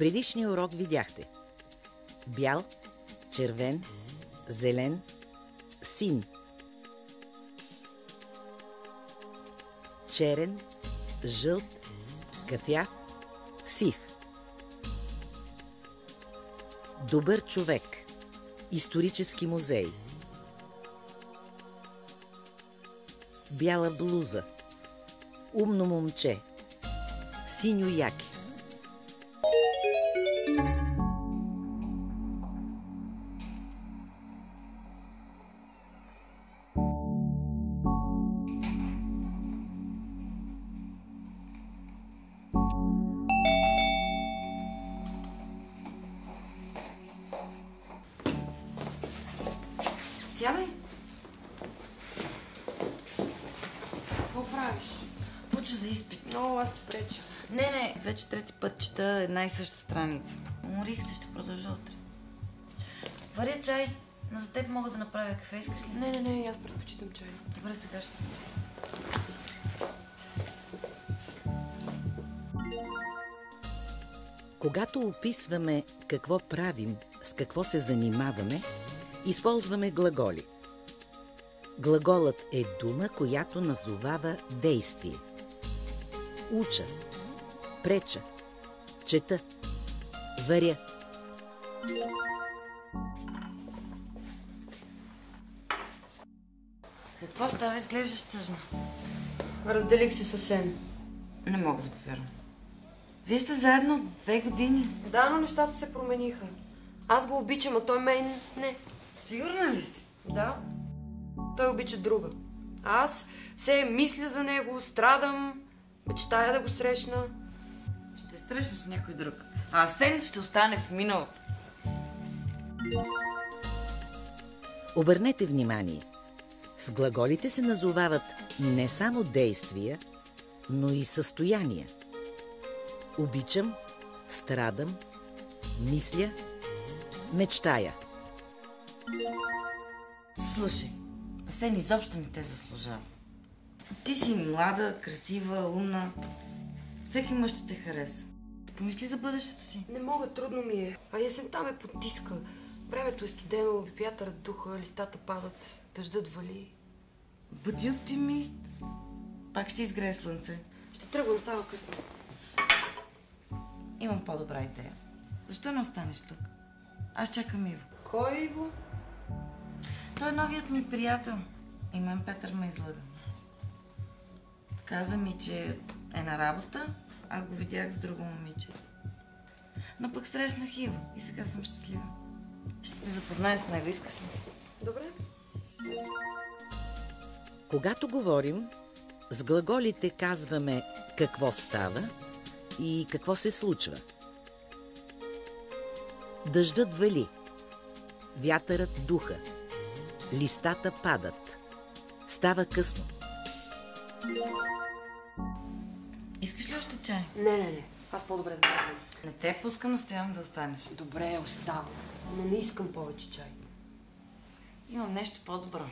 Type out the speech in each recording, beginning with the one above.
предишния урок видяхте бял, червен, зелен, син, черен, жълт, кафяв, сив. Добър човек. Исторически музей. Бяла блуза. Умно момче. Синьо яки. Сядай. Какво правиш? Уча за изпит. Много аз ти преча. Не, вече трети път чета една и съща страница. Уморих се, ще продължа утре. Варя чай, но за теб мога да направя кафе, искаш ли? Не, аз предпочитам чай. Добре, сега ще внеса. Когато описваме какво правим, с какво се занимаваме, използваме глаголи. Глаголът е дума, която назовава действие. Уча, преча, чета, варя. Какво става? Изглеждаш тъжна. Разделих се със Сен. Не мога да повярвам. Вие сте заедно 2 години. Да, но нещата се промениха. Аз го обичам, а той мен не. Сигурна ли си? Да. Той обича друга. А аз все мисля за него, страдам, мечтая да го срещна. Ще срещнеш някой друг. А Сен ще остане в миналото. Обърнете внимание. С глаголите се назовават не само действия, но и състояния. Обичам, страдам, мисля, мечтая. Слушай, Асен изобщо не те заслужава. Ти си млада, красива, умна. Всеки мъж ще те хареса. Помисли за бъдещето си. Не мога, трудно ми е. А есента ме потиска. Времето е студено, вятърът духа, листата падат, дъждът вали. Бъди оптимист. Пак ще изгрее слънце. Ще тръгвам, става късно. Имам по-добра идея. Защо не останеш тук? Аз чакам Иво. Кой е Иво? Той е новият ми приятел. И мен Петър ме излъга. Каза ми, че е на работа, а го видях с друго момиче. Но пък срещнах Иво и сега съм щастлива. Ще те запозная с него, искаш ли? Добре. Когато говорим, с глаголите казваме какво става и какво се случва. Дъждът вали, вятърът духа, листата падат, става късно. Искаш ли още чай? Не. Аз по-добре да тръгвам. Не те пускам, настоявам да останеш. Добре, оставам. Но не искам повече чай. Имам нещо по-добро.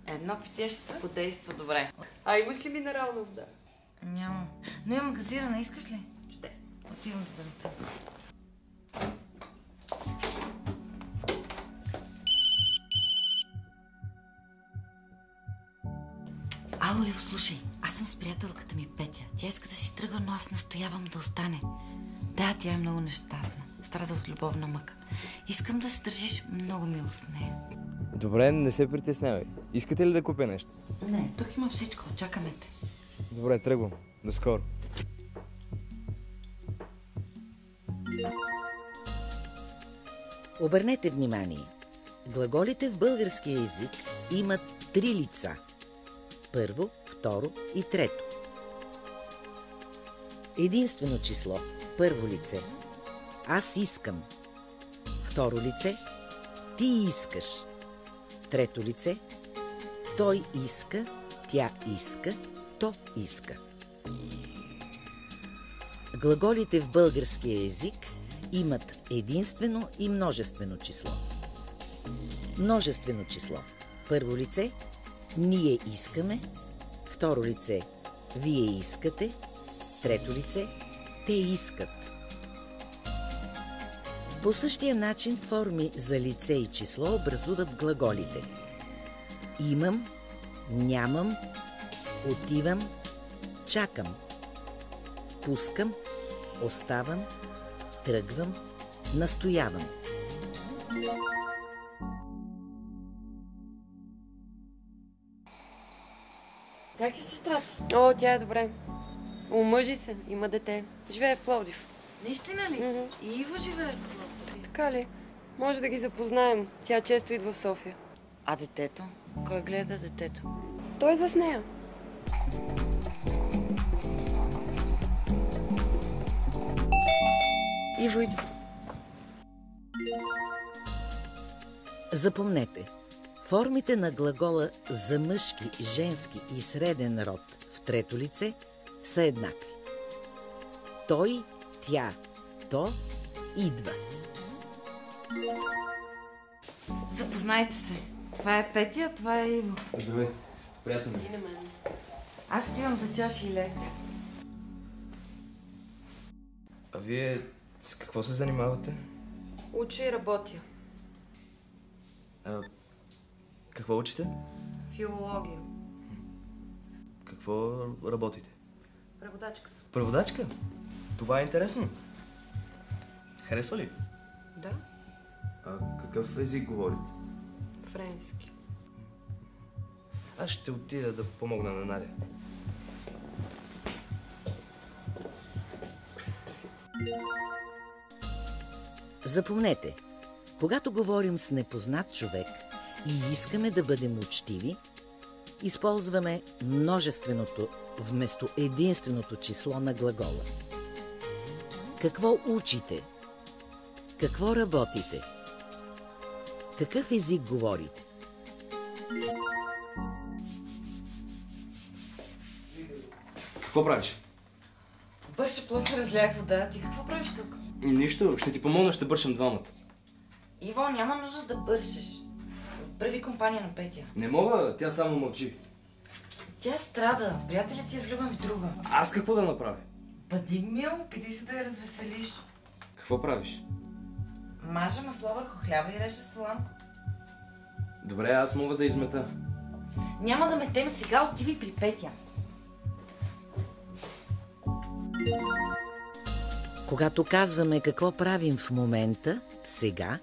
Едно питие ще ти подейства добре. А имаш ли минерална вода? Нямам. Но имам газирана, искаш ли? Чудесно. Отивам да донеса. Ало, Иво, слушай. Аз съм с приятелката ми Петя. Тя иска да си тръгва, но аз настоявам да остане. Да, тя е много нещастна. Страда от любовна мъка. Искам да се държиш много мило с нея. Добре, не се притеснявай. Искате ли да купя нещо? Не, тук има всичко. Чакаме те. Добре, тръгвам. До скоро. Обърнете внимание. Глаголите в българския език имат 3 лица. Първо, второ и трето. Единствено число. Първо лице. Аз искам. Второ лице. Ти искаш. Трето лице. Той иска, тя иска, то иска. Глаголите в българския език имат единствено и множествено число. Множествено число. Първо лице. Ние искаме. Второ лице. Вие искате. Трето лице. те искат. По същия начин форми за лице и число образуват глаголите. Имам, нямам, отивам, чакам. Пускам, оставам, тръгвам, настоявам. Как е сестрата? О, тя е добре. Омъжи се, има дете. Живее в Пловдив. Наистина ли? И Иво живее в Пловдив. Така ли? Може да ги запознаем. Тя често идва в София. А детето? Кой гледа детето? Той идва с нея. Иво идва. Запомнете, формите на глагола за мъжки, женски и среден род в трето лице са еднакви. Той, тя, то идва. Запознайте се. Това е Петя, а това е Иво. Здравейте. Приятно ми. И на мен. Аз отивам за чаш и лед. А вие с какво се занимавате? Уча и работя. Какво учите? Филология. Какво работите? Преводачка съм. Преводачка? Това е интересно. Харесва ли? Да, Какъв език говорите? френски. Аз ще отида да помогна на Надя. Запомнете, когато говорим с непознат човек и искаме да бъдем учтиви, използваме множественото вместо единственото число на глагола. Какво учите? Какво работите? Какъв език говорите? Какво правиш? Бърше плод се разлях вода. Ти какво правиш тук? Нищо, ще ти помогна, ще бършам двамата. Иво, няма нужда да бършеш. Прави компания на Петя. Не мога, тя само мълчи. Тя страда. Приятелят ти е влюбен в друга. Аз какво да направя? Бъди мил, опитай се да я развеселиш. Какво правиш? Мажа масло върху хляба и реже салам. Добре, аз мога да измета. Няма да метем сега, отиви при Петя. Когато казваме какво правим в момента, сега,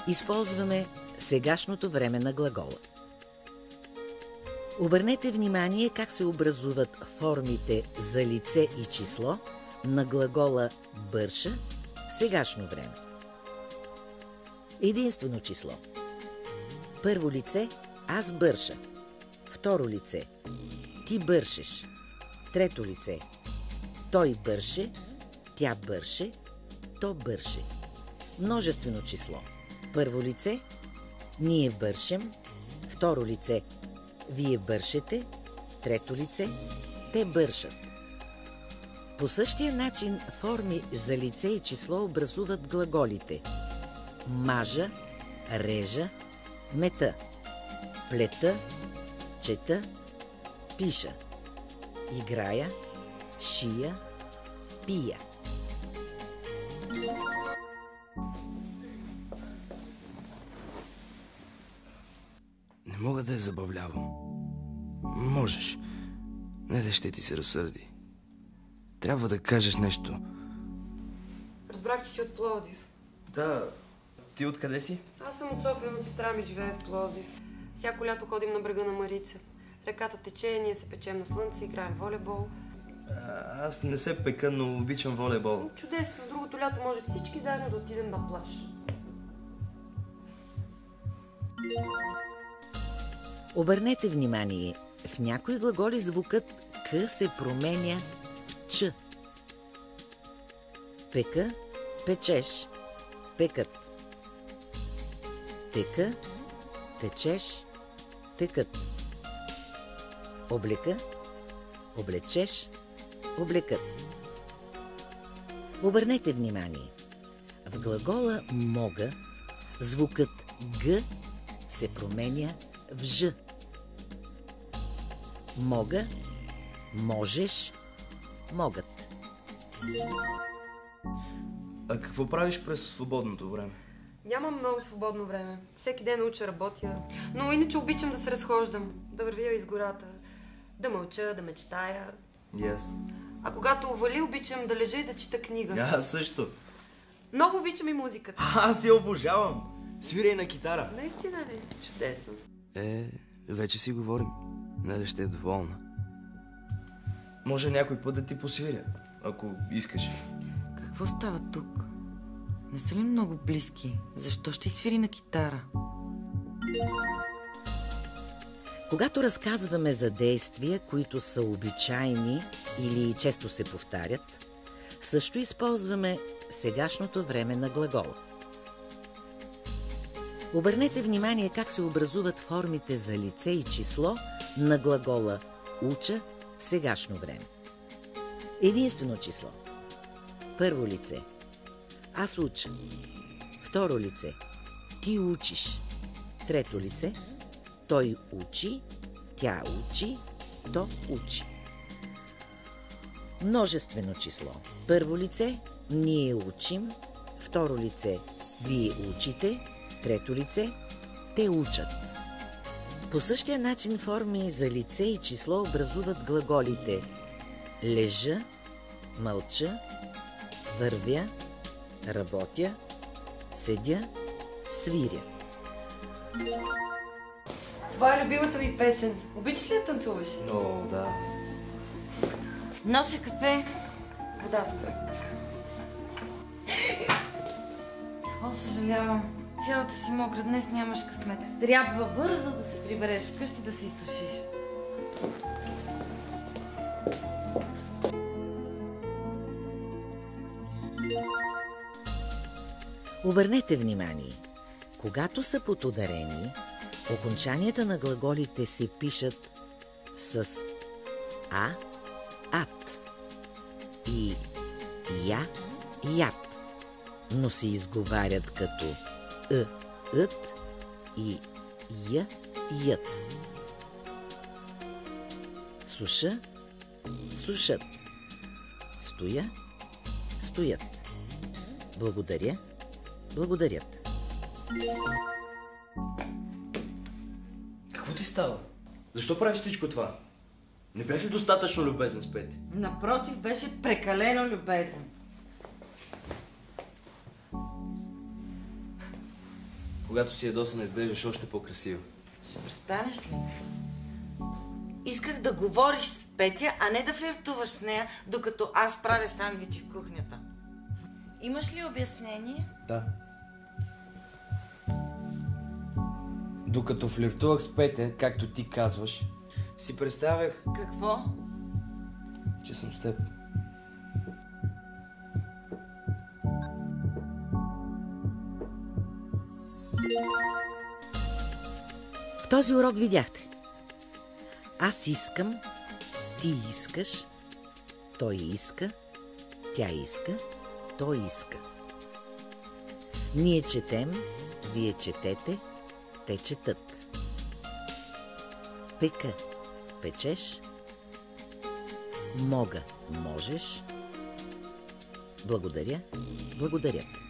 използваме сегашното време на глагола. Обърнете внимание как се образуват формите за лице и число на глагола бърша в сегашно време. Единствено число. Първо лице – аз бърша. Второ лице – ти бършеш. Трето лице – той бърше, тя бърше, то бърше. Множествено число. Първо лице – ние бършем. Второ лице – вие бършете. Трето лице – те бършат. По същия начин форми за лице и число образуват глаголите мажа, режа, мета, плета, чета, пиша, играя, шия, пия. Не мога да я забавлявам. Можеш. Не да ще ти се разсърди. Трябва да кажеш нещо. Разбрах, че си от Пловдив. Да. Ти откъде си? Аз съм от София, но сестра ми живее в Пловдив. Всяко лято ходим на брега на Марица. Реката тече, ние се печем на слънце, играем волейбол. Аз не се пека, но обичам волейбол. Чудесно! Другото лято може всички заедно да отидем на плаж. Обърнете внимание, в някои глаголи звукът К се променя в Ч. Пека, печеш, пекат. Тека, течеш, текат. Облека, облечеш, облекат. Обърнете внимание, в глагола мога звукът Г се променя в Ж. Мога, можеш, могат. А какво правиш през свободното време? Нямам много свободно време. Всеки ден уча, работя. Но иначе обичам да се разхождам, да вървя из гората, да мълча, да мечтая. Yes. А когато ували, обичам да лежа и да чета книга. Аз също. Много обичам и музиката. Аз я обожавам. Свиря и на китара. Наистина ли? Чудесно. Вече си говорим. Не да ще е доволна. Може някой път да ти посвиря, ако искаш. Какво става тук? Не са ли много близки? Защо ще свири на китара? Когато разказваме за действия, които са обичайни или често се повтарят, също използваме сегашното време на глагола. Обърнете внимание как се образуват формите за лице и число на глагола уча в сегашно време. Единствено число. Първо лице. Аз уча. Второ лице. Ти учиш. Трето лице. Той учи. Тя учи. То учи. Множествено число. Първо лице. Ние учим. Второ лице. Вие учите. Трето лице. Те учат. По същия начин форми за лице и число образуват глаголите лежа, мълча, вървя, работя, седя, свиря. Това е любимата ми песен. Обичаш ли да танцуваш? О, да. Нося кафе. Вода спре. О, съжалявам. Цялата си мокра, днес нямаш късмет. Трябва бързо да се прибереш вкъщи да се изсушиш. Обърнете внимание. Когато са под ударение, окончанията на глаголите се пишат с а, ат и я, ят, но се изговарят като ът и я, ят. Суша, сушат. Стоя, стоят. Благодаря, благодарят. Какво ти става? Защо правиш всичко това? Не бях ли достатъчно любезен с Пети? Напротив, беше прекалено любезен. Когато си ядосана, изглеждаш още по-красиво. Ще престанеш ли? Исках да говориш с Петя, а не да флиртуваш с нея, докато аз правя сандвичи в кухнята. Имаш ли обяснение? Да. Докато флиртувах с Петя, както ти казваш, си представях, Какво? че съм с теб. В този урок видяхте. Аз искам, ти искаш, той иска, тя иска, той иска. Ние четем, вие четете, те четат. Пека, печеш. Мога, можеш. Благодаря, благодарят.